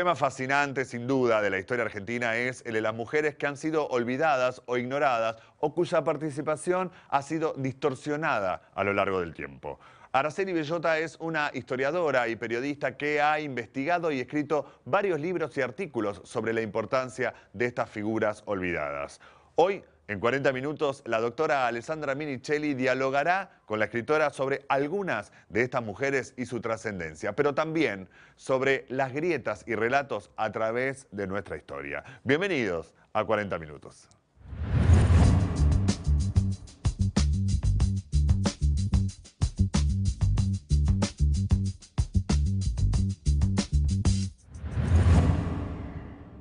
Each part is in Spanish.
tema fascinante, sin duda, de la historia argentina es el de las mujeres que han sido olvidadas o ignoradas o cuya participación ha sido distorsionada a lo largo del tiempo. Araceli Bellota es una historiadora y periodista que ha investigado y escrito varios libros y artículos sobre la importancia de estas figuras olvidadas. Hoy, en 40 minutos, la doctora Alessandra Minichelli dialogará con la escritora sobre algunas de estas mujeres y su trascendencia, pero también sobre las grietas y relatos a través de nuestra historia. Bienvenidos a 40 minutos.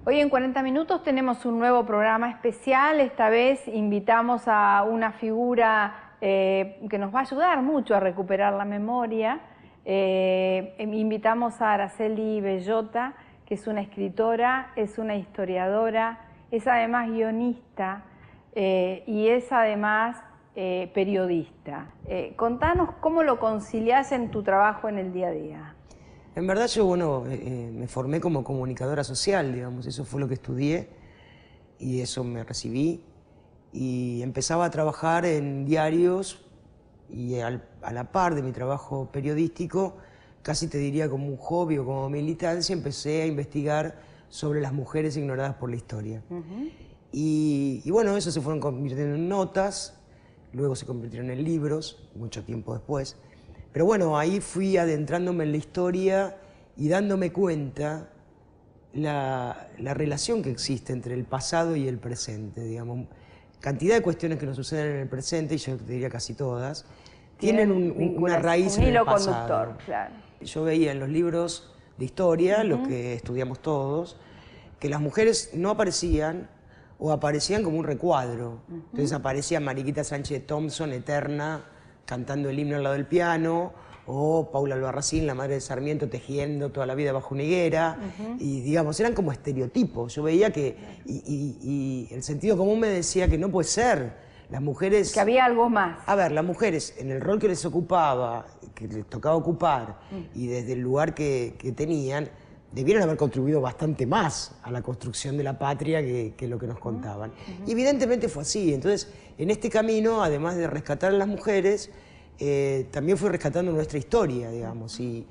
Hoy en 40 minutos tenemos un nuevo programa especial. Esta vez invitamos a una figura que nos va a ayudar mucho a recuperar la memoria. Invitamos a Araceli Bellota, que es una escritora, es una historiadora, es además guionista y es además periodista. Contanos cómo lo conciliás en tu trabajo en el día a día. En verdad yo, me formé como comunicadora social, digamos, eso fue lo que estudié y eso me recibí. Y empezaba a trabajar en diarios y a la par de mi trabajo periodístico, casi te diría como un hobby o como militancia, empecé a investigar sobre las mujeres ignoradas por la historia. Y bueno, eso se fueron convirtiendo en notas, luego se convirtieron en libros, mucho tiempo después. Pero bueno, ahí fui adentrándome en la historia y dándome cuenta la relación que existe entre el pasado y el presente, digamos. Cantidad de cuestiones que nos suceden en el presente, y yo te diría casi todas, tienen una raíz en el pasado. Un hilo conductor, claro. Yo veía en los libros de historia, los que estudiamos todos, que las mujeres no aparecían o aparecían como un recuadro. Entonces aparecía Mariquita Sánchez Thompson, eterna, cantando el himno al lado del piano, o Paula Albarracín, la madre de Sarmiento, tejiendo toda la vida bajo una higuera, y digamos, eran como estereotipos. Yo veía que, y el sentido común me decía que no puede ser, las mujeres... Que había algo más. A ver, las mujeres, en el rol que les ocupaba, que les tocaba ocupar, y desde el lugar que tenían, debieron haber contribuido bastante más a la construcción de la patria que lo que nos contaban. Y evidentemente fue así. Entonces, en este camino, además de rescatar a las mujeres, también fui rescatando nuestra historia, digamos, y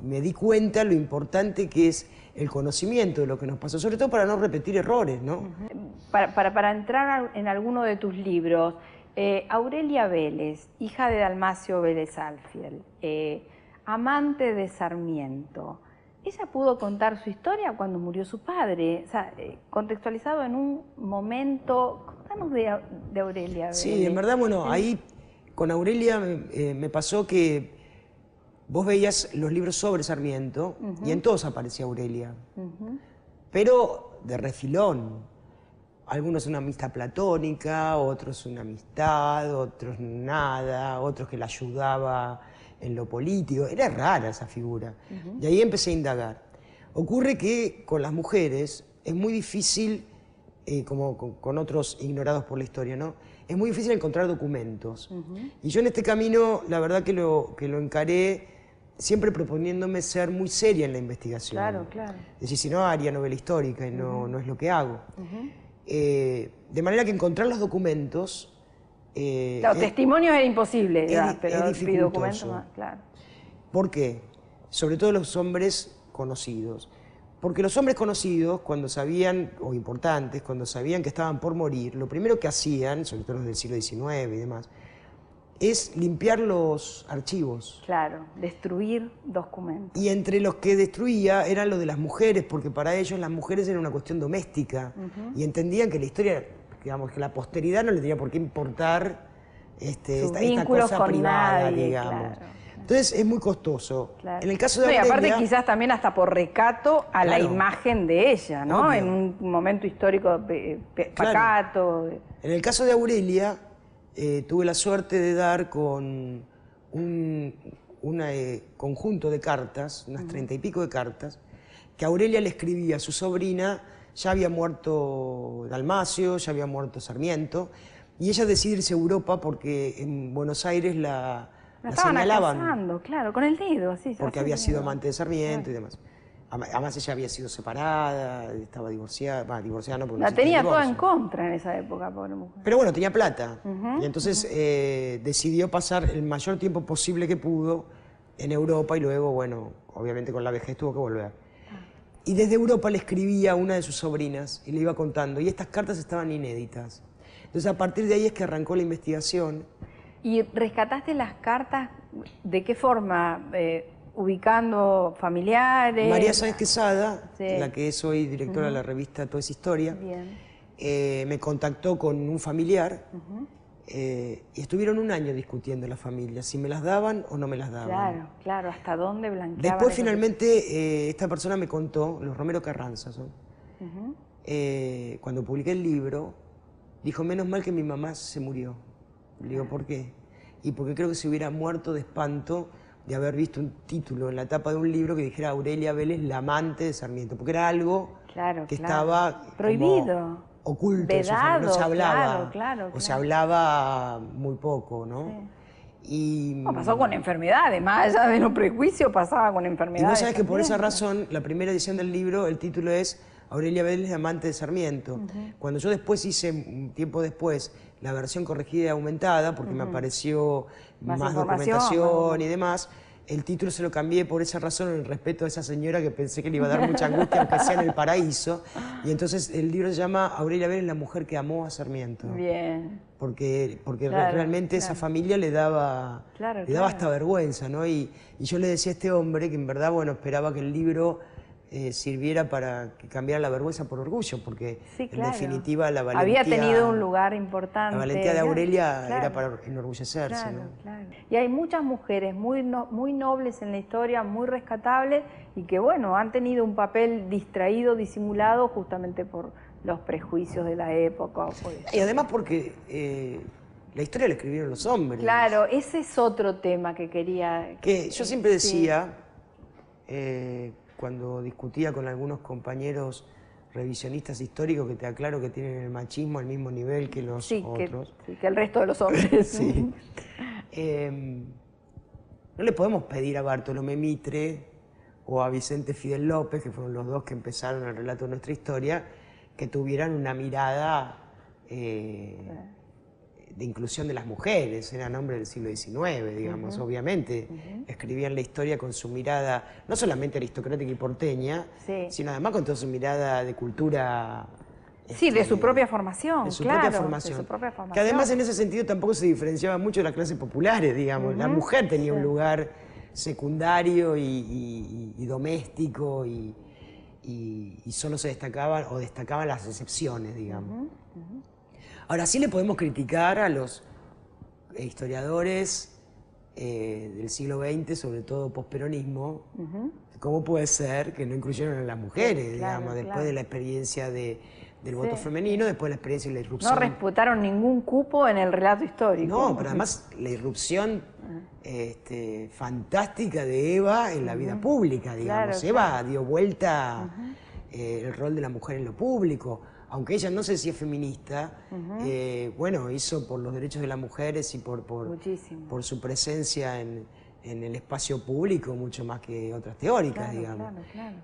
me di cuenta lo importante que es el conocimiento de lo que nos pasó, sobre todo para no repetir errores, ¿no? Para entrar en alguno de tus libros, Aurelia Vélez, hija de Dalmacio Vélez Alfiel, amante de Sarmiento, ella pudo contar su historia cuando murió su padre, o sea, contextualizado en un momento. Contanos de Aurelia Vélez. Sí, en verdad, bueno, ahí con Aurelia me pasó que vos veías los libros sobre Sarmiento y en todos aparecía Aurelia, pero de refilón. Algunos una amistad platónica, otros una amistad, otros nada, otros que la ayudaba en lo político. Era rara esa figura. Y ahí empecé a indagar. Ocurre que con las mujeres es muy difícil, como con otros ignorados por la historia, ¿no? Es muy difícil encontrar documentos. Y yo en este camino, la verdad que lo encaré siempre proponiéndome ser muy seria en la investigación. Claro, claro. Es decir, si no, haría novela histórica y no es lo que hago. De manera que encontrar los documentos... Claro, testimonios era imposible, pero es dificultoso. documentos más, claro. ¿Por qué? Sobre todo los hombres conocidos. Porque los hombres conocidos, cuando sabían, o importantes, cuando sabían que estaban por morir, lo primero que hacían, sobre todo los del siglo XIX y demás, es limpiar los archivos. Claro, destruir documentos. Y entre los que destruía eran los de las mujeres, porque para ellos las mujeres eran una cuestión doméstica. Y entendían que la historia, digamos, que la posteridad no le tenía por qué importar esta cosa privada, nadie, digamos. Claro. Entonces es muy costoso. Claro. En el caso de Aurelia, Aurelia, y aparte quizás también hasta por recato a la imagen de ella, ¿no? Obvio. En un momento histórico pacato. En el caso de Aurelia, tuve la suerte de dar con un conjunto de cartas, unas 30 y pico de cartas, que Aurelia le escribía a su sobrina. Ya había muerto Dalmacio, ya había muerto Sarmiento, y ella decide irse a Europa porque en Buenos Aires la estaban señalaban. acusando, claro, con el dedo, así. Porque había sido amante de Sarmiento y demás. Además ella había sido separada, estaba divorciada, divorciada no, porque no La existía el tenía toda divorcio. en contra en esa época, pobre mujer. Pero bueno, tenía plata. Y entonces decidió pasar el mayor tiempo posible que pudo en Europa y luego, bueno, obviamente con la vejez tuvo que volver. Y desde Europa le escribía a una de sus sobrinas y le iba contando. Y estas cartas estaban inéditas. Entonces a partir de ahí es que arrancó la investigación. ¿Y rescataste las cartas de qué forma? Ubicando familiares. María Sáenz Quesada, Sí. la que es hoy directora de la revista Toda es Historia, Bien. me contactó con un familiar y estuvieron un año discutiendo la familia, si me las daban o no me las daban. Claro, claro, hasta dónde blanqueaban. Después esos- finalmente esta persona me contó, los Romero Carranza son, cuando publiqué el libro, dijo, menos mal que mi mamá se murió. Le digo, ¿por qué? Y porque creo que se hubiera muerto de espanto de haber visto un título en la tapa de un libro que dijera Aurelia Vélez, la amante de Sarmiento, porque era algo Claro, que claro. estaba como Prohibido. oculto, de su familia, no Vedado, se hablaba, claro, o se claro. hablaba muy poco, ¿no? Y, No, pasó con enfermedades, más allá de los prejuicios, pasaba con y enfermedades. vos sabés que por esa también. razón, la primera edición del libro, el título es Aurelia Vélez, la amante de Sarmiento. Cuando yo después hice, un tiempo después, la versión corregida y aumentada, porque me apareció Más más información, documentación más- y demás, el título se lo cambié por esa razón, en el respeto a esa señora que pensé que le iba a dar mucha angustia, aunque sea en el paraíso. Y entonces el libro se llama Aurelia Vélez, la mujer que amó a Sarmiento. Bien. Porque Claro, realmente esa familia le daba, Claro, le daba claro. hasta vergüenza, ¿no? Y yo le decía a este hombre que en verdad, bueno, esperaba que el libro sirviera para que cambiara la vergüenza por orgullo, porque Sí, claro. en definitiva la valentía... Había tenido un lugar importante. La valentía de Aurelia Claro, era para enorgullecerse, Claro, ¿no? claro. Y hay muchas mujeres muy, muy nobles en la historia, muy rescatables y que, bueno, han tenido un papel distraído, disimulado, justamente por los prejuicios de la época. O por eso. Y además porque la historia la escribieron los hombres. Claro, ese es otro tema que quería... Que yo siempre Sí. decía, cuando discutía con algunos compañeros revisionistas históricos, que te aclaro que tienen el machismo al mismo nivel que los Sí, otros. que el resto de los hombres. Sí. No le podemos pedir a Bartolomé Mitre o a Vicente Fidel López, que fueron los dos que empezaron el relato de nuestra historia, que tuvieran una mirada de inclusión de las mujeres. Eran hombres del siglo XIX, digamos, obviamente. Escribían la historia con su mirada, no solamente aristocrática y porteña, Sí. sino además con toda su mirada de cultura. Sí, de su propia formación, De su claro, propia formación. de su propia formación. Que además en ese sentido tampoco se diferenciaba mucho de las clases populares, digamos. La mujer tenía un lugar secundario y doméstico y solo se destacaban o destacaban las excepciones, digamos. Ahora sí le podemos criticar a los historiadores del siglo XX, sobre todo posperonismo, cómo puede ser que no incluyeron a las mujeres, Sí, digamos, claro, después claro. de la experiencia del voto femenino, después de la experiencia de la irrupción. No respetaron ningún cupo en el relato histórico. No, pero además la irrupción fantástica de Eva en la vida pública, digamos. Claro, Eva dio vuelta el rol de la mujer en lo público. Aunque ella no sé si es feminista, bueno, hizo por los derechos de las mujeres y Muchísimo. por su presencia en el espacio público mucho más que otras teóricas, Claro, digamos. claro.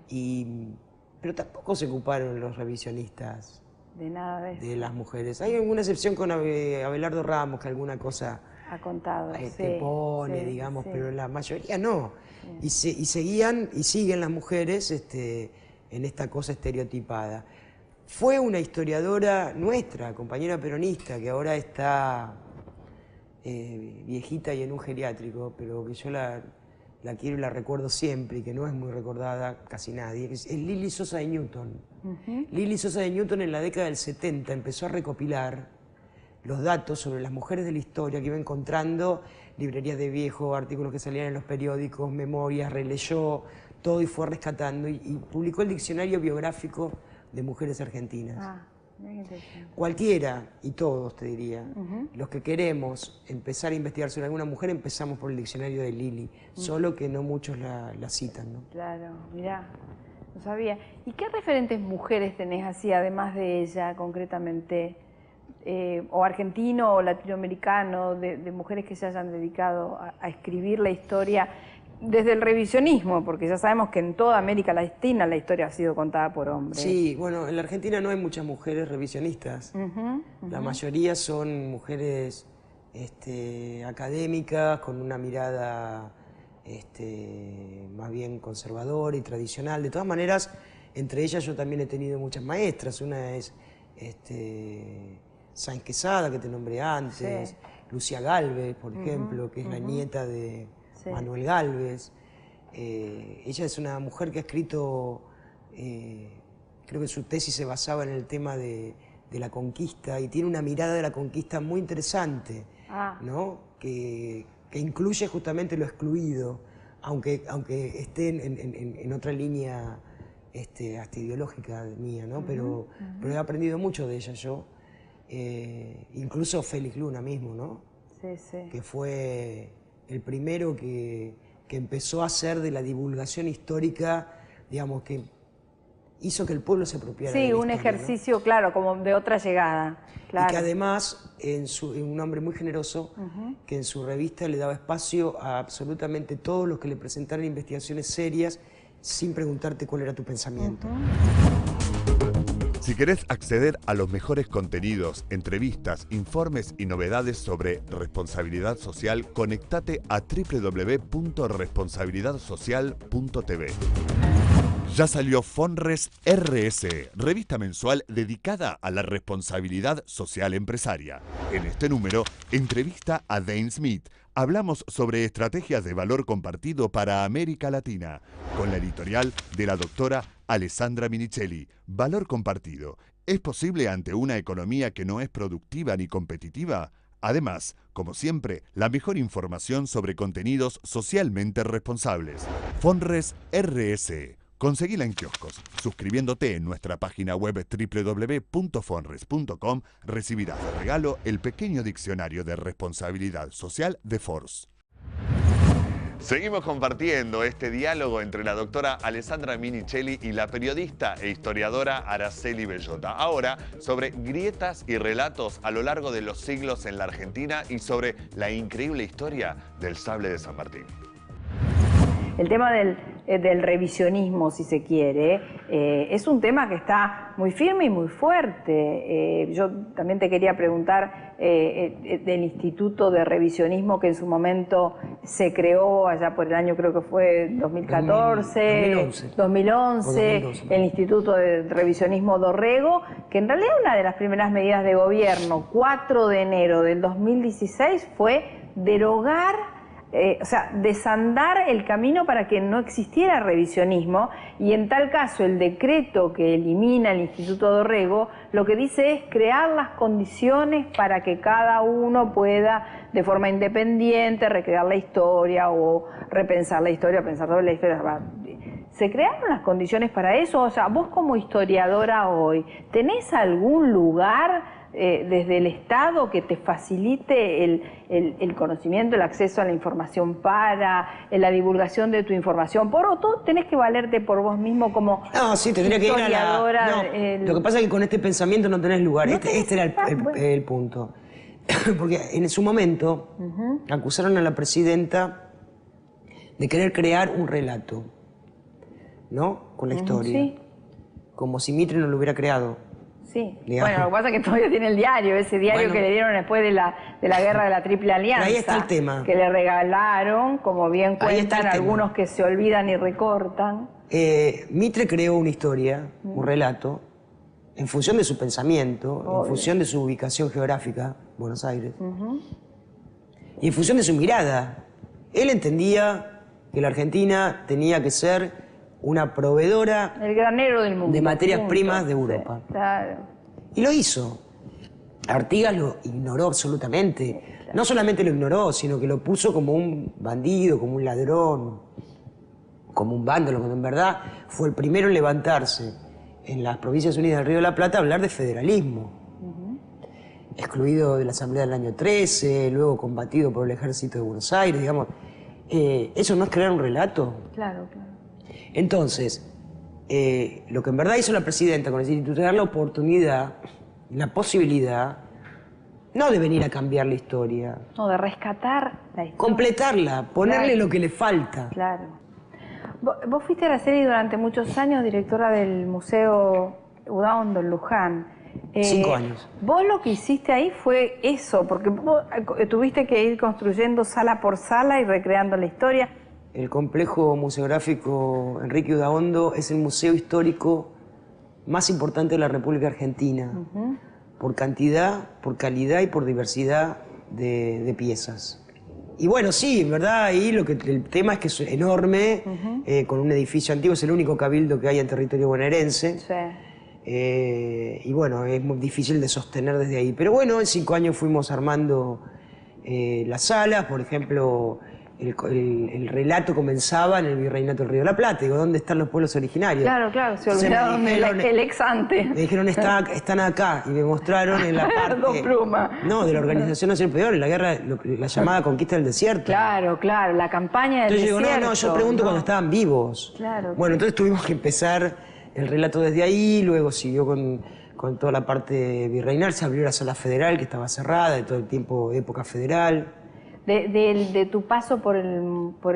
Pero tampoco se ocuparon los revisionistas De nada de eso. de las mujeres. Hay alguna excepción con Abelardo Ramos, que alguna cosa Ha contado. te pone, digamos, sí. pero la mayoría no. Y seguían y siguen las mujeres en esta cosa estereotipada. Fue una historiadora nuestra, compañera peronista, que ahora está viejita y en un geriátrico, pero que yo la quiero y la recuerdo siempre y que no es muy recordada casi nadie, es Lili Sosa de Newton. Lili Sosa de Newton en la década del 70 empezó a recopilar los datos sobre las mujeres de la historia que iba encontrando, librerías de viejo, artículos que salían en los periódicos, memorias, releyó todo y fue rescatando y publicó el diccionario biográfico de mujeres argentinas. Ah, mira qué interesante. Cualquiera, y todos te diría, los que queremos empezar a investigar sobre alguna mujer, empezamos por el diccionario de Lili, solo que no muchos la citan, ¿no? Claro, mirá, no sabía. ¿Y qué referentes mujeres tenés así, además de ella, concretamente? O argentino o latinoamericano, de mujeres que se hayan dedicado a escribir la historia, desde el revisionismo, porque ya sabemos que en toda América Latina la historia ha sido contada por hombres. Sí, bueno, en la Argentina no hay muchas mujeres revisionistas. La mayoría son mujeres académicas, con una mirada más bien conservadora y tradicional. De todas maneras, entre ellas yo también he tenido muchas maestras. Una es Sáenz Quesada, que te nombré antes, Lucía Gálvez, por ejemplo, que es la nieta de Manuel Gálvez. Ella es una mujer que ha escrito, creo que su tesis se basaba en el tema de la conquista, y tiene una mirada de la conquista muy interesante, ¿no? que incluye justamente lo excluido, aunque esté en otra línea hasta ideológica mía, ¿no? Pero he aprendido mucho de ella yo, incluso Félix Luna mismo, ¿no? Que fue el primero que empezó a hacer de la divulgación histórica, digamos, que hizo que el pueblo se apropiara de la un historia, ejercicio, ¿no? claro, como de otra llegada. Claro. Y que además, un hombre muy generoso, que en su revista le daba espacio a absolutamente todos los que le presentaran investigaciones serias, sin preguntarte cuál era tu pensamiento. Si querés acceder a los mejores contenidos, entrevistas, informes y novedades sobre responsabilidad social, conectate a www.responsabilidadsocial.tv. Ya salió Fonres RS, revista mensual dedicada a la responsabilidad social empresaria. En este número, entrevista a Dane Smith. Hablamos sobre estrategias de valor compartido para América Latina, con la editorial de la doctora Alessandra Minichelli. Valor compartido. ¿Es posible ante una economía que no es productiva ni competitiva? Además, como siempre, la mejor información sobre contenidos socialmente responsables. Fonres RS. Conseguila en kioscos. Suscribiéndote en nuestra página web www.fonres.com, recibirás de regalo el pequeño diccionario de responsabilidad social de Force. Seguimos compartiendo este diálogo entre la doctora Alessandra Minichelli y la periodista e historiadora Araceli Bellota. Ahora, sobre grietas y relatos a lo largo de los siglos en la Argentina y sobre la increíble historia del sable de San Martín. El tema del revisionismo, si se quiere, es un tema que está muy firme y muy fuerte. Yo también te quería preguntar del Instituto de Revisionismo que en su momento se creó allá por el año, creo que fue 2014, 2011, el Instituto de Revisionismo Dorrego, que en realidad una de las primeras medidas de gobierno, 4 de enero del 2016, fue derogar, o sea, desandar el camino para que no existiera revisionismo, y en tal caso el decreto que elimina el Instituto Dorrego lo que dice es crear las condiciones para que cada uno pueda de forma independiente recrear la historia o repensar la historia, pensar sobre la historia. ¿Se crearon las condiciones para eso? O sea, vos como historiadora hoy, ¿tenés algún lugar desde el Estado que te facilite el conocimiento, el acceso a la información para la divulgación de tu información? ¿O tú tenés que valerte por vos mismo como tendría que ir a la... Lo que pasa es que con este pensamiento no tenés lugar. Este era el punto. Porque en su momento acusaron a la presidenta de querer crear un relato, ¿no? Con la historia. Sí. Como si Mitre no lo hubiera creado. Sí. Bueno, lo que pasa es que todavía tiene el diario, ese diario que le dieron después de la guerra de la Triple Alianza. Ahí está el tema. Que le regalaron, como bien cuentan algunos que se olvidan y recortan. Mitre creó una historia, un relato, en función de su pensamiento, en función de su ubicación geográfica, Buenos Aires, y en función de su mirada. Él entendía que la Argentina tenía que ser una proveedora, el granero del mundo, de materias primas de Europa. Sí, claro. Y lo hizo. Artigas lo ignoró absolutamente. Sí, claro. No solamente lo ignoró, sino que lo puso como un bandido, como un ladrón, como un vándalo, cuando en verdad fue el primero en levantarse en las Provincias Unidas del Río de la Plata a hablar de federalismo. Excluido de la Asamblea del año 13, luego combatido por el Ejército de Buenos Aires, digamos. ¿Eso no es crear un relato? Claro, claro. Entonces, lo que en verdad hizo la presidenta con el instituto es dar la oportunidad, la posibilidad No de venir a cambiar la historia. No, de rescatar la historia. Completarla, ponerle Claro. lo que le falta. Claro. Vos fuiste a Araceli durante muchos años directora del Museo Udaondo en Luján. 5 años. Vos lo que hiciste ahí fue eso, porque vos tuviste que ir construyendo sala por sala y recreando la historia. El complejo museográfico Enrique Udaondo es el museo histórico más importante de la República Argentina, por cantidad, por calidad y por diversidad de piezas. Y bueno, sí, en verdad ahí el tema es que es enorme, con un edificio antiguo, es el único cabildo que hay en territorio bonaerense. Sí. Y bueno, es muy difícil de sostener desde ahí. Pero bueno, en 5 años fuimos armando las salas, por ejemplo, el relato comenzaba en el Virreinato del Río de la Plata. Digo, ¿dónde están los pueblos originarios? Claro, se olvidaron el ex ante. Me dijeron, están acá, y me mostraron en la parte... Dos plumas. No, de la Organización Nacional Peor, en la guerra, la llamada conquista del desierto. Claro, la campaña del Entonces desierto. digo, yo pregunto cuando estaban vivos. Claro. Bueno, entonces tuvimos que empezar el relato desde ahí, luego siguió con toda la parte virreinal, se abrió la sala federal que estaba cerrada, de todo el tiempo época federal. De tu paso por el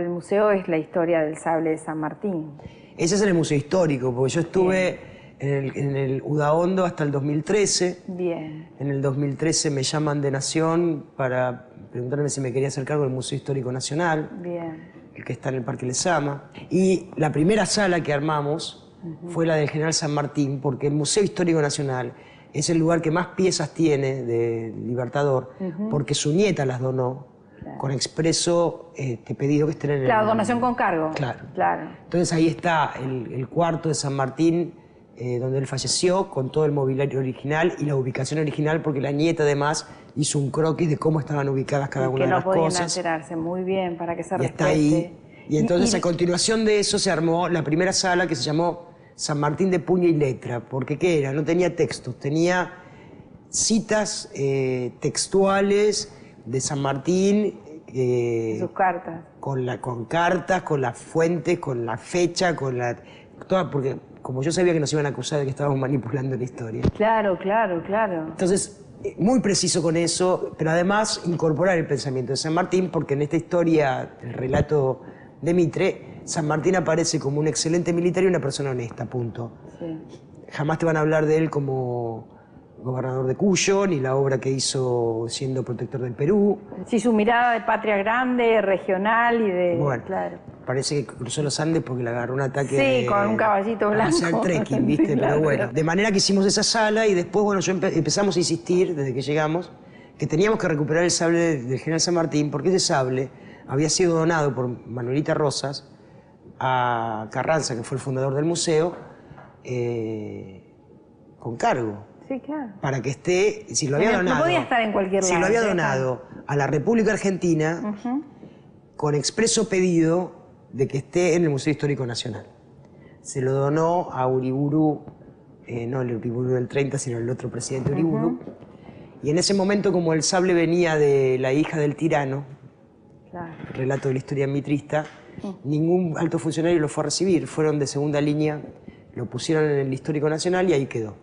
museo es la historia del sable de San Martín. Ese es en el Museo Histórico, porque yo estuve en el Udaondo hasta el 2013. Bien. En el 2013 me llaman de Nación para preguntarme si me quería hacer cargo del Museo Histórico Nacional, Bien. el que está en el Parque Lezama. Y la primera sala que armamos fue la del General San Martín, porque el Museo Histórico Nacional es el lugar que más piezas tiene de Libertador, porque su nieta las donó. Con expreso pedido que estén en Claro, donación con cargo. Claro. Entonces ahí está el cuarto de San Martín, donde él falleció, con todo el mobiliario original y la ubicación original, porque la nieta además hizo un croquis de cómo estaban ubicadas cada una de las cosas. Que no podían alterarse, muy bien, para que se respete. Está ahí. Y entonces a continuación de eso se armó la primera sala que se llamó San Martín de puño y letra, porque ¿qué era? No tenía textos, tenía citas textuales de San Martín, sus cartas. Con cartas, con las fuentes, con la fecha, porque como yo sabía que nos iban a acusar de que estábamos manipulando la historia. Claro. Entonces, muy preciso con eso, pero además incorporar el pensamiento de San Martín, porque en esta historia, el relato de Mitre, San Martín aparece como un excelente militar y una persona honesta, punto. Sí. Jamás te van a hablar de él como gobernador de Cuyo, ni la obra que hizo siendo protector del Perú. Sí, su mirada de patria grande, regional y de... Bueno, claro. parece que cruzó los Andes porque le agarró un ataque. Sí, con un caballito blanco. Hacia el trekking, ¿viste? Sí, claro, Pero bueno, claro. de manera que hicimos esa sala y después, bueno, empezamos a insistir desde que llegamos que teníamos que recuperar el sable del General San Martín, porque ese sable había sido donado por Manuelita Rosas a Carranza, que fue el fundador del museo, con cargo. Sí, claro. Para que esté, si lo había donado... No podía estar en cualquier lado. Si lo había donado a la República Argentina, con expreso pedido de que esté en el Museo Histórico Nacional. Se lo donó a Uriburu, no el Uriburu del 30, sino el otro presidente Uriburu. Y en ese momento, como el sable venía de la hija del tirano, Claro. relato de la historia mitrista, ningún alto funcionario lo fue a recibir. Fueron de segunda línea, lo pusieron en el Histórico Nacional y ahí quedó.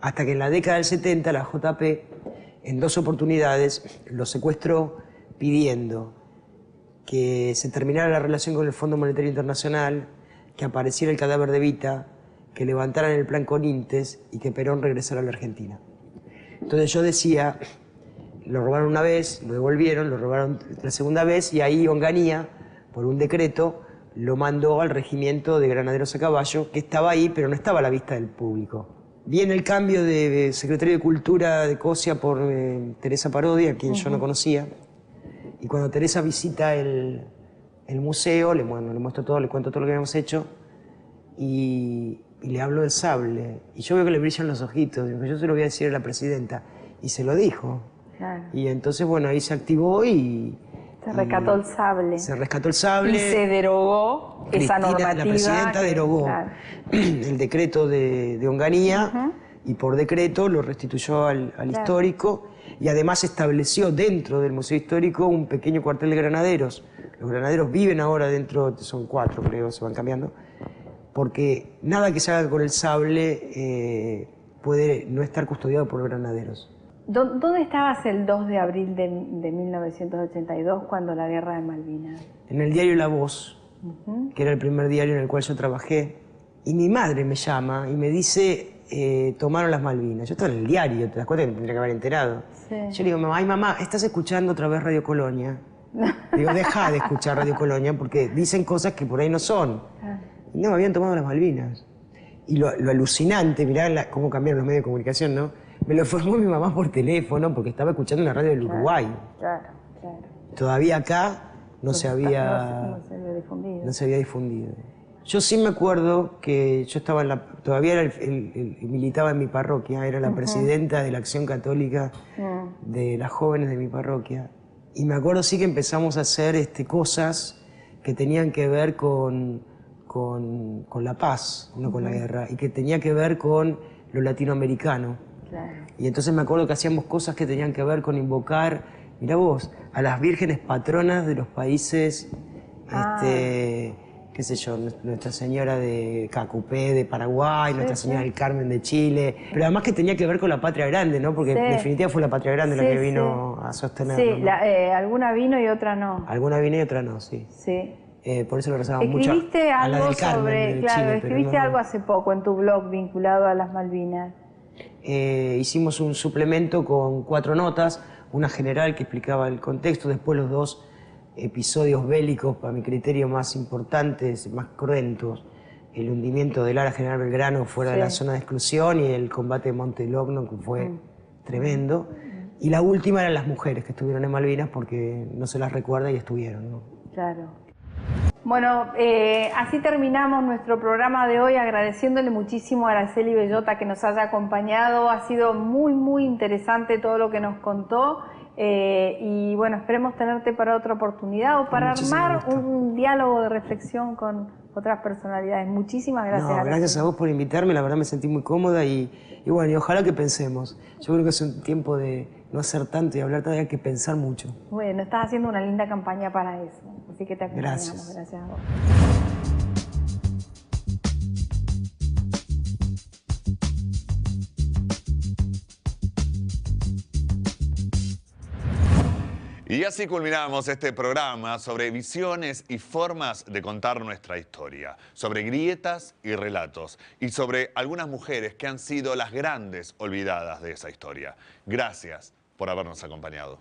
Hasta que en la década del 70 la JP, en 2 oportunidades, lo secuestró pidiendo que se terminara la relación con el Fondo Monetario Internacional, que apareciera el cadáver de Evita, que levantaran el plan Conintes y que Perón regresara a la Argentina. Entonces yo decía, lo robaron una vez, lo devolvieron, lo robaron la segunda vez y ahí Onganía, por un decreto, lo mandó al regimiento de granaderos a caballo, que estaba ahí, pero no estaba a la vista del público. Viene el cambio de secretario de Cultura de Cosia por Teresa Parodi, a quien yo no conocía. Y cuando Teresa visita el museo, le muestro todo, le cuento todo lo que habíamos hecho y le hablo del sable. Y yo veo que le brillan los ojitos. Digo, yo se lo voy a decir a la presidenta. Y se lo dijo. Claro. Y entonces, bueno, ahí se activó y... Se rescató el sable. Se rescató el sable. Y se derogó esa normativa. La presidenta derogó el decreto de Onganía y por decreto lo restituyó al histórico y además estableció dentro del Museo Histórico un pequeño cuartel de granaderos. Los granaderos viven ahora dentro, son 4 creo, se van cambiando, porque nada que se haga con el sable puede no estar custodiado por los granaderos. ¿Dónde estabas el 2 de abril de 1982 cuando la guerra de Malvinas? En el diario La Voz, que era el primer diario en el cual yo trabajé, y mi madre me llama y me dice, tomaron las Malvinas. Yo estaba en el diario, te das cuenta que me tendría que haber enterado. Sí. Yo le digo, ay mamá, ¿estás escuchando otra vez Radio Colonia? Digo, deja de escuchar Radio Colonia porque dicen cosas que por ahí no son. Y no, habían tomado las Malvinas. Y lo alucinante, mirá cómo cambiaron los medios de comunicación, ¿no? Me lo informó mi mamá por teléfono porque estaba escuchando una radio del Uruguay. Claro, claro. Todavía acá no se había difundido. Yo sí me acuerdo que yo estaba todavía era militaba en mi parroquia, era la presidenta de la Acción Católica de las jóvenes de mi parroquia. Y me acuerdo sí que empezamos a hacer cosas que tenían que ver con la paz, no con la guerra, y que tenía que ver con lo latinoamericano. Claro. Y entonces me acuerdo que hacíamos cosas que tenían que ver con invocar, mirá vos, a las vírgenes patronas de los países, qué sé yo, Nuestra Señora de Cacupé de Paraguay, Nuestra Señora del Carmen de Chile, pero además que tenía que ver con la Patria Grande, ¿no? Porque en definitiva fue la Patria Grande la que vino a sostenerlo. Sí, ¿no? Alguna vino y otra no. Alguna vino y otra no, sí. Sí. Por eso lo rezamos mucho Escribiste a la algo del Carmen de Chile, escribiste algo hace poco en tu blog vinculado a las Malvinas. Hicimos un suplemento con 4 notas, una general que explicaba el contexto, después los 2 episodios bélicos, para mi criterio, más importantes, más cruentos, el hundimiento del Ara General Belgrano fuera de la zona de exclusión y el combate de Montelogno, que fue tremendo. Y la última eran las mujeres que estuvieron en Malvinas porque no se las recuerda y estuvieron, ¿no? Claro. Bueno, así terminamos nuestro programa de hoy, agradeciéndole muchísimo a Araceli Bellota que nos haya acompañado. Ha sido muy, muy interesante todo lo que nos contó. Y bueno, esperemos tenerte para otra oportunidad o para armar un diálogo de reflexión con otras personalidades. Muchísimas gracias. No, gracias a vos por invitarme, la verdad me sentí muy cómoda y bueno, y ojalá que pensemos. Yo creo que es un tiempo de no hacer tanto y hablar tanto, hay que pensar mucho. Bueno, estás haciendo una linda campaña para eso, así que te acompañamos. Gracias a vos. Y así culminamos este programa sobre visiones y formas de contar nuestra historia, sobre grietas y relatos, y sobre algunas mujeres que han sido las grandes olvidadas de esa historia. Gracias por habernos acompañado.